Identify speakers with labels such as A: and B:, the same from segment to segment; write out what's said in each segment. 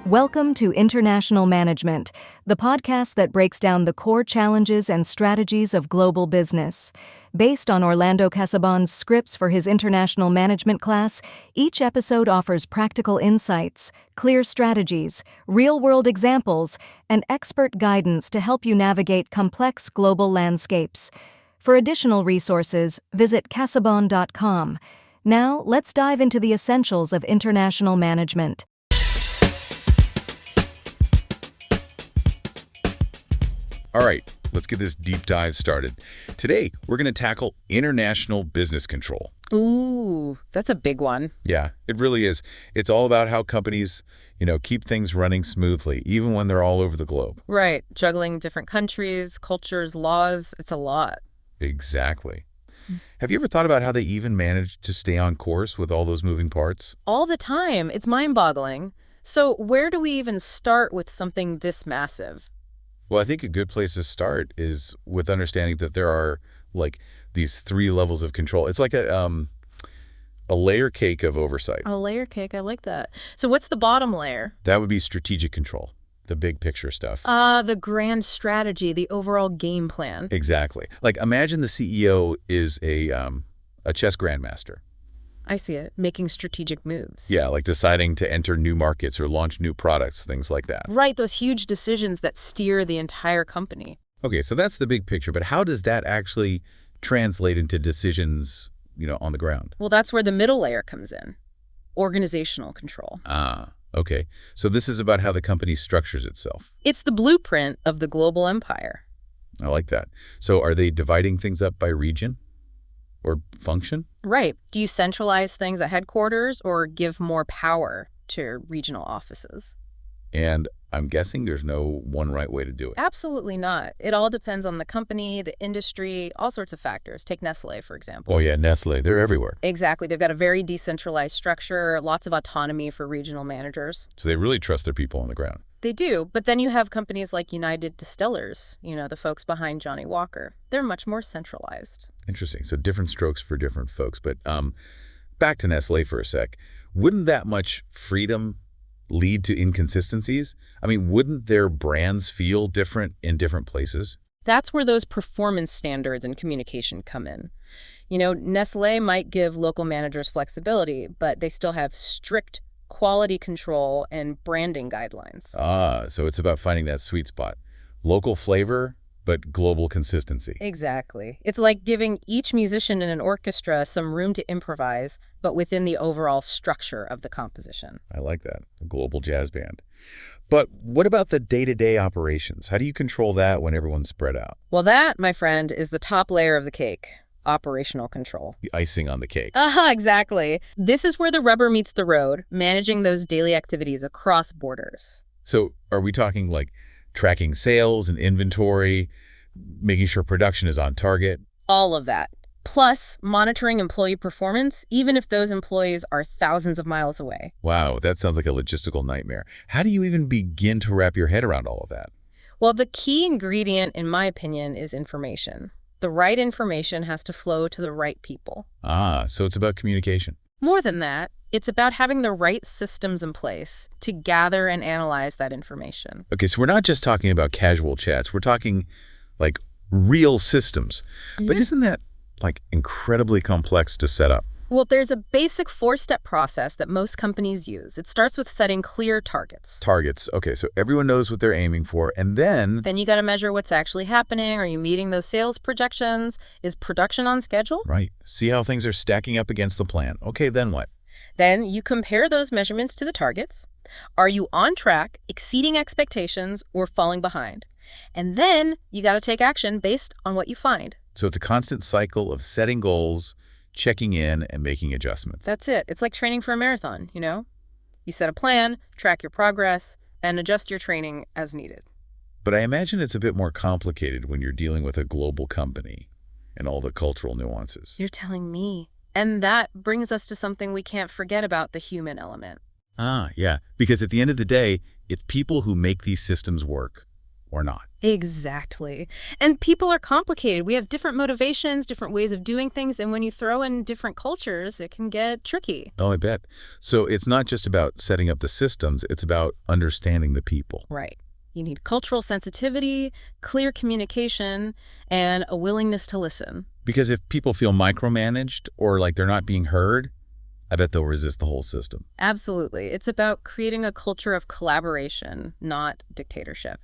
A: Welcome to International Management, the podcast that breaks down the core challenges and strategies of global business. Based on Orlando Casabon's scripts for his international management class, each episode offers practical insights, clear strategies, real-world examples, and expert guidance to help you navigate complex global landscapes. For additional resources, visit casabon.com. Now, let's dive into the essentials of international management.
B: All right, let's get this deep dive started. Today, we're going to tackle international business control.
C: Ooh, that's a big one.
B: Yeah, it really is. It's all about how companies, keep things running smoothly, even when they're all over the globe.
C: Right. Juggling different countries, cultures, laws. It's a lot.
B: Exactly. Have you ever thought about how they even manage to stay on course with all those moving parts?
C: All the time. It's mind-boggling. So where do we even start with something this massive?
B: Well, I think a good place to start is with understanding that there are, these 3 levels of control. It's like a layer cake of oversight.
C: A layer cake. I like that. So what's the bottom layer?
B: That would be strategic control, the big picture stuff.
C: The grand strategy, the overall game plan.
B: Exactly. Imagine the CEO is a chess grandmaster.
C: I see it. Making strategic moves.
B: Yeah, like deciding to enter new markets or launch new products, things like that.
C: Right, those huge decisions that steer the entire company.
B: Okay, so that's the big picture, but how does that actually translate into decisions, on the ground?
C: Well, that's where the middle layer comes in. Organizational control.
B: Okay. So this is about how the company structures itself.
C: It's the blueprint of the global empire.
B: I like that. So are they dividing things up by region or function?
C: Right. Do you centralize things at headquarters or give more power to regional offices?
B: And I'm guessing there's no one right way to do it.
C: Absolutely not. It all depends on the company, the industry, all sorts of factors. Take Nestle, for example.
B: Oh yeah, Nestle, they're everywhere.
C: Exactly. They've got a very decentralized structure, lots of autonomy for regional managers.
B: So they really trust their people on the ground.
C: They do, but then you have companies like United Distillers, the folks behind Johnny Walker. They're much more centralized.
B: Interesting. So different strokes for different folks. But back to Nestle for a sec. Wouldn't that much freedom lead to inconsistencies? I mean, wouldn't their brands feel different in different places?
C: That's where those performance standards and communication come in. Nestle might give local managers flexibility, but they still have strict quality control and branding guidelines.
B: So it's about finding that sweet spot. Local flavor, but global consistency.
C: Exactly. It's like giving each musician in an orchestra some room to improvise, but within the overall structure of the composition.
B: I like that, a global jazz band. But what about the day-to-day operations? How do you control that when everyone's spread out?
C: Well, that, my friend, is the top layer of the cake. Operational control.
B: The icing on the cake.
C: Exactly. This is where the rubber meets the road, managing those daily activities across borders.
B: So are we talking tracking sales and inventory, making sure production is on target?
C: All of that. Plus, monitoring employee performance, even if those employees are thousands of miles away.
B: Wow, that sounds like a logistical nightmare. How do you even begin to wrap your head around all of that?
C: Well, the key ingredient, in my opinion, is information. The right information has to flow to the right people.
B: So it's about communication.
C: More than that, it's about having the right systems in place to gather and analyze that information.
B: Okay, so we're not just talking about casual chats. We're talking real systems. But isn't that incredibly complex to set up?
C: Well, there's a basic 4-step process that most companies use. It starts with setting clear targets.
B: Targets. Okay, so everyone knows what they're aiming for, and then
C: you got to measure what's actually happening. Are you meeting those sales projections? Is production on schedule?
B: Right. See how things are stacking up against the plan. Okay, then what?
C: Then you compare those measurements to the targets. Are you on track, exceeding expectations, or falling behind? And then you got to take action based on what you find.
B: So it's a constant cycle of setting goals, checking in, and making adjustments.
C: That's it. It's like training for a marathon, You set a plan, track your progress, and adjust your training as needed.
B: But I imagine it's a bit more complicated when you're dealing with a global company and all the cultural nuances.
C: You're telling me. And that brings us to something we can't forget about, the human element.
B: Yeah. Because at the end of the day, it's people who make these systems work or not.
C: Exactly. And people are complicated. We have different motivations, different ways of doing things, and when you throw in different cultures, it can get tricky.
B: Oh, I bet. So it's not just about setting up the systems, it's about understanding the people.
C: Right. You need cultural sensitivity, clear communication, and a willingness to listen.
B: Because if people feel micromanaged or like they're not being heard, I bet they'll resist the whole system.
C: Absolutely. It's about creating a culture of collaboration, not dictatorship.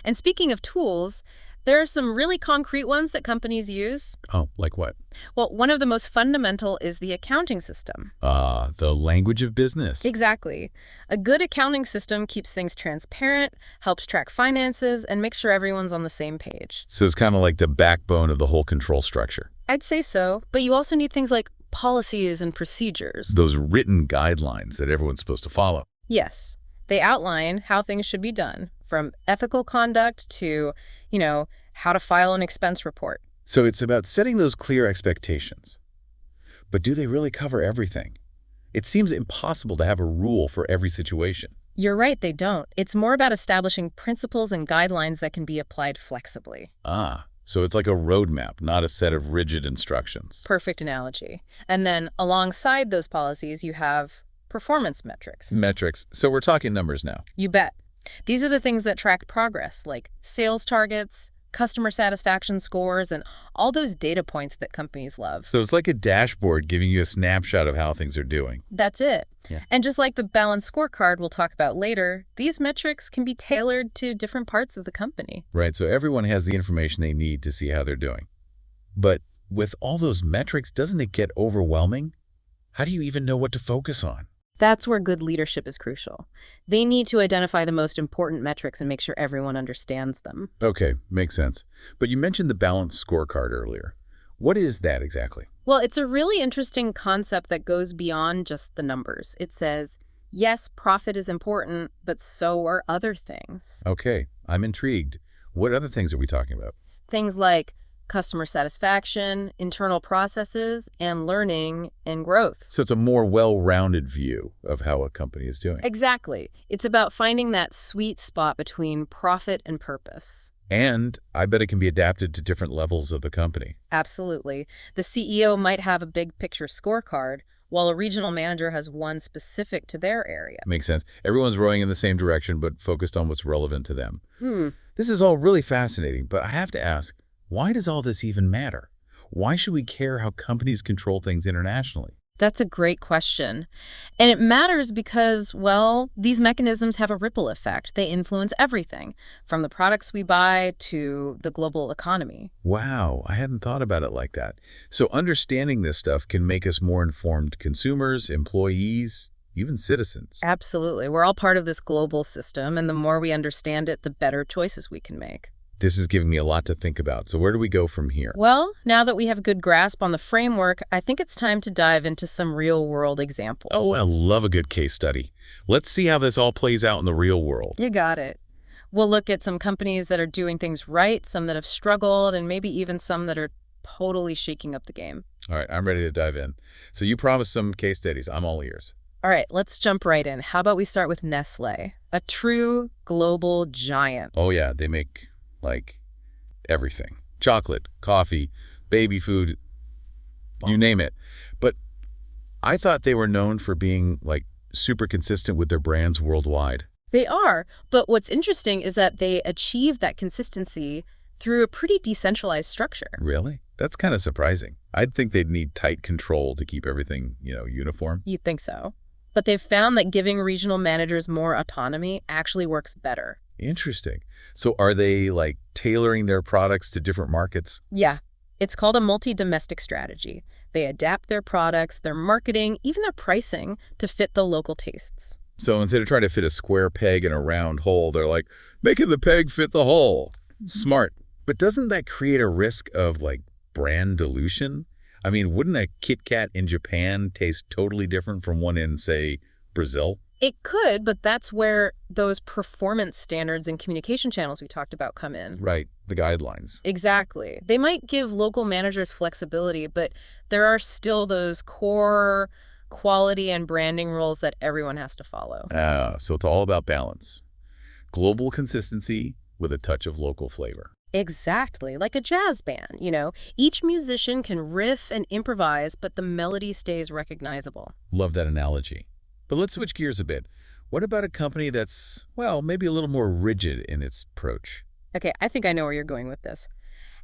C: And speaking of tools, there are some really concrete ones that companies use.
B: Oh, like what?
C: Well, one of the most fundamental is the accounting system.
B: The language of business.
C: Exactly. A good accounting system keeps things transparent, helps track finances, and makes sure everyone's on the same page.
B: So it's kind of like the backbone of the whole control structure.
C: I'd say so, but you also need things like policies and procedures.
B: Those written guidelines that everyone's supposed to follow.
C: Yes. They outline how things should be done, from ethical conduct to, how to file an expense report.
B: So it's about setting those clear expectations. But do they really cover everything? It seems impossible to have a rule for every situation.
C: You're right, they don't. It's more about establishing principles and guidelines that can be applied flexibly.
B: So it's like a roadmap, not a set of rigid instructions.
C: Perfect analogy. And then alongside those policies, you have performance metrics.
B: Metrics. So we're talking numbers now.
C: You bet. These are the things that track progress, like sales targets, customer satisfaction scores, and all those data points that companies love.
B: So it's like a dashboard giving you a snapshot of how things are doing.
C: That's it.
B: Yeah.
C: And just like the balanced scorecard we'll talk about later, these metrics can be tailored to different parts of the company.
B: Right, so everyone has the information they need to see how they're doing. But with all those metrics, doesn't it get overwhelming? How do you even know what to focus on?
C: That's where good leadership is crucial. They need to identify the most important metrics and make sure everyone understands them.
B: Okay, makes sense. But you mentioned the balanced scorecard earlier. What is that exactly?
C: Well, it's a really interesting concept that goes beyond just the numbers. It says, yes, profit is important, but so are other things.
B: Okay, I'm intrigued. What other things are we talking about?
C: Things like customer satisfaction, internal processes, and learning and growth.
B: So it's a more well-rounded view of how a company is doing.
C: Exactly. It's about finding that sweet spot between profit and purpose.
B: And I bet it can be adapted to different levels of the company.
C: Absolutely. The CEO might have a big picture scorecard, while a regional manager has one specific to their area.
B: Makes sense. Everyone's rowing in the same direction, but focused on what's relevant to them. This is all really fascinating, but I have to ask, why does all this even matter? Why should we care how companies control things internationally?
C: That's a great question. And it matters because, well, these mechanisms have a ripple effect. They influence everything, from the products we buy to the global economy.
B: Wow, I hadn't thought about it like that. So understanding this stuff can make us more informed consumers, employees, even citizens.
C: Absolutely. We're all part of this global system, and the more we understand it, the better choices we can make.
B: This is giving me a lot to think about. So where do we go from here?
C: Well, now that we have a good grasp on the framework, I think it's time to dive into some real-world examples.
B: Oh, I love a good case study. Let's see how this all plays out in the real world.
C: You got it. We'll look at some companies that are doing things right, some that have struggled, and maybe even some that are totally shaking up the game.
B: All right, I'm ready to dive in. So you promised some case studies. I'm all ears.
C: All right, let's jump right in. How about we start with Nestlé, a true global giant.
B: Oh, yeah, they make like everything. Chocolate, coffee, baby food, you name it. But I thought they were known for being like super consistent with their brands worldwide.
C: They are, but what's interesting is that they achieve that consistency through a pretty decentralized structure.
B: Really? That's kind of surprising. I'd think they'd need tight control to keep everything, uniform.
C: You'd think so. But they've found that giving regional managers more autonomy actually works better.
B: Interesting. So are they like tailoring their products to different markets?
C: Yeah. It's called a multi-domestic strategy. They adapt their products, their marketing, even their pricing to fit the local tastes.
B: So instead of trying to fit a square peg in a round hole, they're like, making the peg fit the hole. Smart. But doesn't that create a risk of like brand dilution? I mean, wouldn't a Kit Kat in Japan taste totally different from one in, say, Brazil?
C: It could, but that's where those performance standards and communication channels we talked about come in.
B: Right, the guidelines.
C: Exactly. They might give local managers flexibility, but there are still those core quality and branding rules that everyone has to follow.
B: So it's all about balance. Global consistency, with a touch of local flavor.
C: Exactly, like a jazz band, Each musician can riff and improvise, but the melody stays recognizable.
B: Love that analogy. But let's switch gears a bit. What about a company that's, well, maybe a little more rigid in its approach?
C: Okay, I think I know where you're going with this.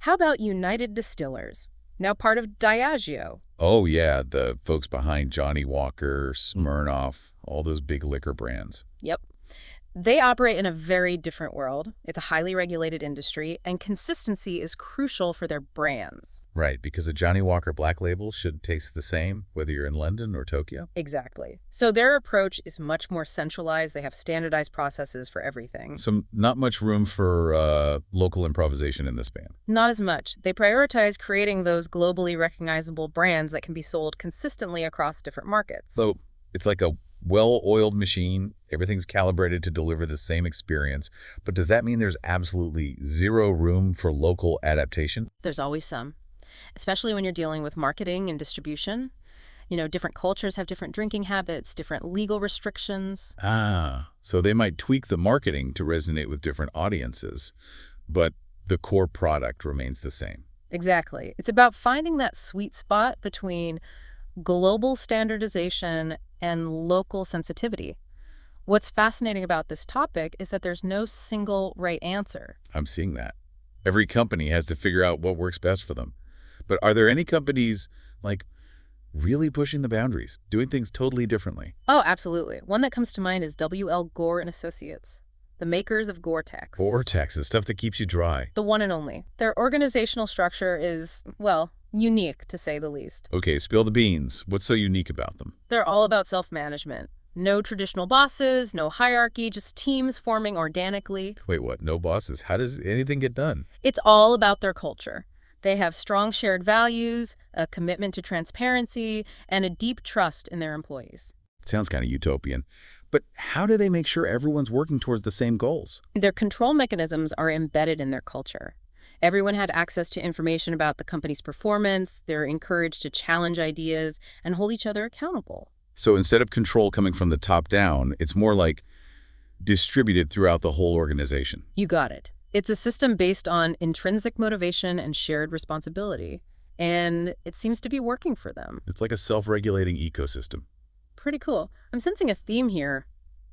C: How about United Distillers, now part of Diageo?
B: Oh, yeah, the folks behind Johnny Walker, Smirnoff, all those big liquor brands.
C: Yep. They operate in a very different world. It's a highly regulated industry, and consistency is crucial for their brands.
B: Right, because a Johnny Walker Black Label should taste the same, whether you're in London or Tokyo.
C: Exactly. So their approach is much more centralized. They have standardized processes for everything.
B: So not much room for local improvisation in this band.
C: Not as much. They prioritize creating those globally recognizable brands that can be sold consistently across different markets.
B: So it's like a well-oiled machine. Everything's calibrated to deliver the same experience. But does that mean there's absolutely zero room for local adaptation?
C: There's always some, especially when you're dealing with marketing and distribution. Different cultures have different drinking habits, different legal restrictions.
B: So they might tweak the marketing to resonate with different audiences, but the core product remains the same.
C: Exactly. It's about finding that sweet spot between global standardization and local sensitivity. What's fascinating about this topic is that there's no single right answer.
B: I'm seeing that. Every company has to figure out what works best for them. But are there any companies, really pushing the boundaries, doing things totally differently?
C: Oh, absolutely. One that comes to mind is W.L. Gore and Associates, the makers of Gore-Tex.
B: Gore-Tex, the stuff that keeps you dry.
C: The one and only. Their organizational structure is, well, unique, to say the least.
B: Okay, spill the beans. What's so unique about them?
C: They're all about self-management. No traditional bosses, no hierarchy, just teams forming organically.
B: Wait, what? No bosses? How does anything get done?
C: It's all about their culture. They have strong shared values, a commitment to transparency, and a deep trust in their employees.
B: Sounds kind of utopian. But how do they make sure everyone's working towards the same goals?
C: Their control mechanisms are embedded in their culture. Everyone had access to information about the company's performance. They're encouraged to challenge ideas and hold each other accountable.
B: So instead of control coming from the top down, it's more like distributed throughout the whole organization.
C: You got it. It's a system based on intrinsic motivation and shared responsibility. And it seems to be working for them.
B: It's like a self-regulating ecosystem.
C: Pretty cool. I'm sensing a theme here.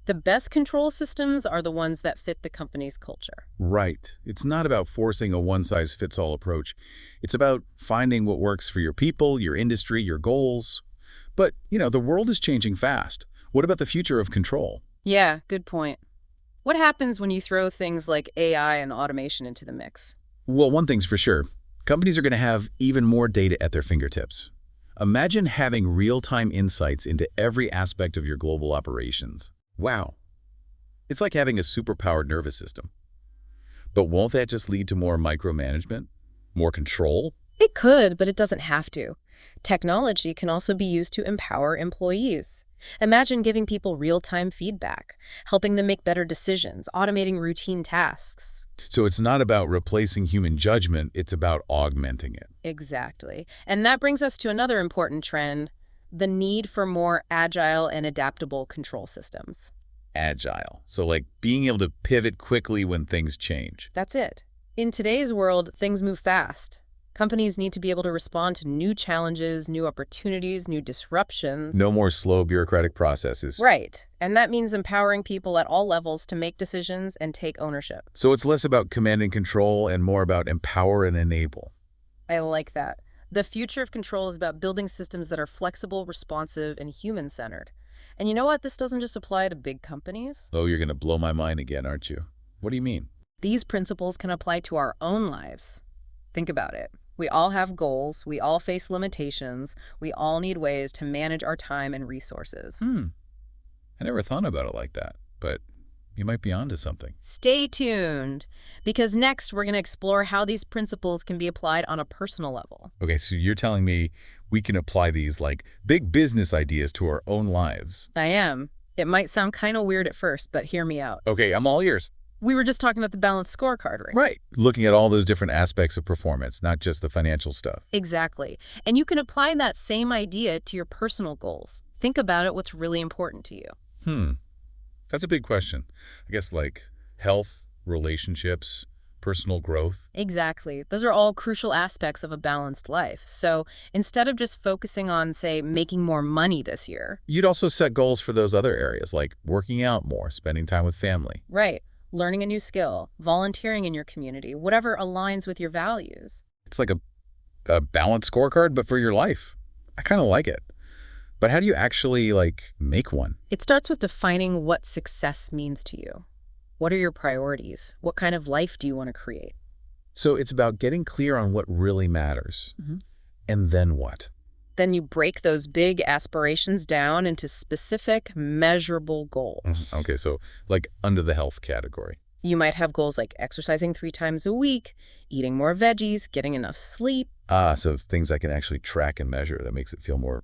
C: The best control systems are the ones that fit the company's culture.
B: Right. It's not about forcing a one-size-fits-all approach. It's about finding what works for your people, your industry, your goals. But, the world is changing fast. What about the future of control?
C: Yeah, good point. What happens when you throw things like AI and automation into the mix?
B: Well, one thing's for sure. Companies are going to have even more data at their fingertips. Imagine having real-time insights into every aspect of your global operations. Wow. It's like having a superpowered nervous system. But won't that just lead to more micromanagement? More control?
C: It could, but it doesn't have to. Technology can also be used to empower employees. Imagine giving people real-time feedback, helping them make better decisions, automating routine tasks.
B: So it's not about replacing human judgment, it's about augmenting it.
C: Exactly. And that brings us to another important trend, the need for more agile and adaptable control systems.
B: Agile. So like being able to pivot quickly when things change.
C: That's it. In today's world, things move fast. Companies need to be able to respond to new challenges, new opportunities, new disruptions.
B: No more slow bureaucratic processes.
C: Right. And that means empowering people at all levels to make decisions and take ownership.
B: So it's less about command and control and more about empower and enable.
C: I like that. The future of control is about building systems that are flexible, responsive, and human-centered. And you know what? This doesn't just apply to big companies.
B: Oh, you're going to blow my mind again, aren't you? What do you mean?
C: These principles can apply to our own lives. Think about it. We all have goals, we all face limitations, we all need ways to manage our time and resources.
B: I never thought about it like that, but you might be onto something.
C: Stay tuned, because next we're going to explore how these principles can be applied on a personal level.
B: Okay, so you're telling me we can apply these like big business ideas to our own lives.
C: I am. It might sound kind of weird at first, but hear me out.
B: Okay, I'm all ears.
C: We were just talking about the balanced scorecard, right?
B: Right. Looking at all those different aspects of performance, not just the financial stuff.
C: Exactly. And you can apply that same idea to your personal goals. Think about it, what's really important to you.
B: That's a big question. I guess like health, relationships, personal growth.
C: Exactly. Those are all crucial aspects of a balanced life. So instead of just focusing on, say, making more money this year.
B: You'd also set goals for those other areas, like working out more, spending time with family.
C: Right. Learning a new skill, volunteering in your community, whatever aligns with your values.
B: It's like a balanced scorecard, but for your life. I kind of like it. But how do you actually, make one?
C: It starts with defining what success means to you. What are your priorities? What kind of life do you want to create?
B: So it's about getting clear on what really matters. And then what?
C: Then you break those big aspirations down into specific, measurable goals.
B: Okay, so under the health category.
C: You might have goals like exercising 3 times a week, eating more veggies, getting enough sleep.
B: So things I can actually track and measure. That makes it feel more,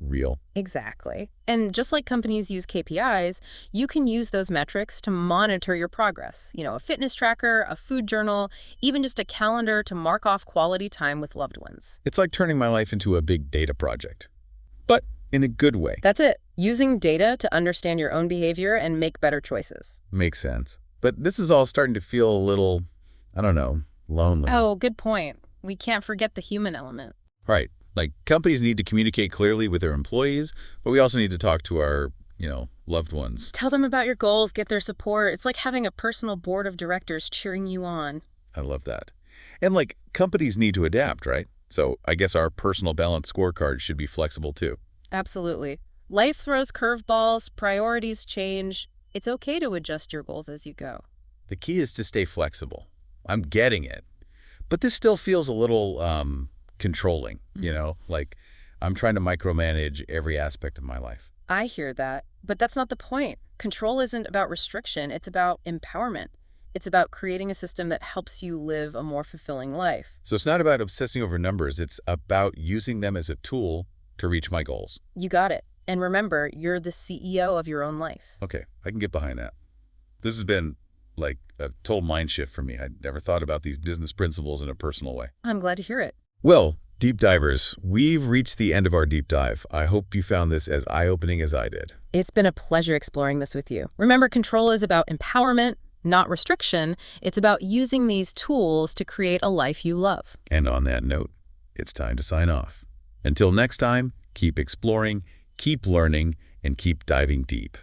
B: real.
C: Exactly. And just like companies use KPIs, you can use those metrics to monitor your progress. A fitness tracker, a food journal, even just a calendar to mark off quality time with loved ones.
B: It's like turning my life into a big data project, but in a good way.
C: That's it. Using data to understand your own behavior and make better choices.
B: Makes sense. But this is all starting to feel a little, I don't know, lonely.
C: Oh, good point. We can't forget the human element.
B: Right. Companies need to communicate clearly with their employees, but we also need to talk to our, loved ones.
C: Tell them about your goals, get their support. It's like having a personal board of directors cheering you on.
B: I love that. And companies need to adapt, right? So I guess our personal balance scorecard should be flexible too.
C: Absolutely. Life throws curveballs, priorities change. It's okay to adjust your goals as you go.
B: The key is to stay flexible. I'm getting it. But this still feels a little controlling, I'm trying to micromanage every aspect of my life.
C: I hear that, but that's not the point. Control isn't about restriction, it's about empowerment. It's about creating a system that helps you live a more fulfilling life.
B: So it's not about obsessing over numbers, it's about using them as a tool to reach my goals.
C: You got it. And remember, you're the CEO of your own life.
B: Okay, I can get behind that. This has been a total mind shift for me. I'd never thought about these business principles in a personal way.
C: I'm glad to hear it.
B: Well, deep divers, we've reached the end of our deep dive. I hope you found this as eye-opening as I did.
C: It's been a pleasure exploring this with you. Remember, control is about empowerment, not restriction. It's about using these tools to create a life you love.
B: And on that note, it's time to sign off. Until next time, keep exploring, keep learning, and keep diving deep.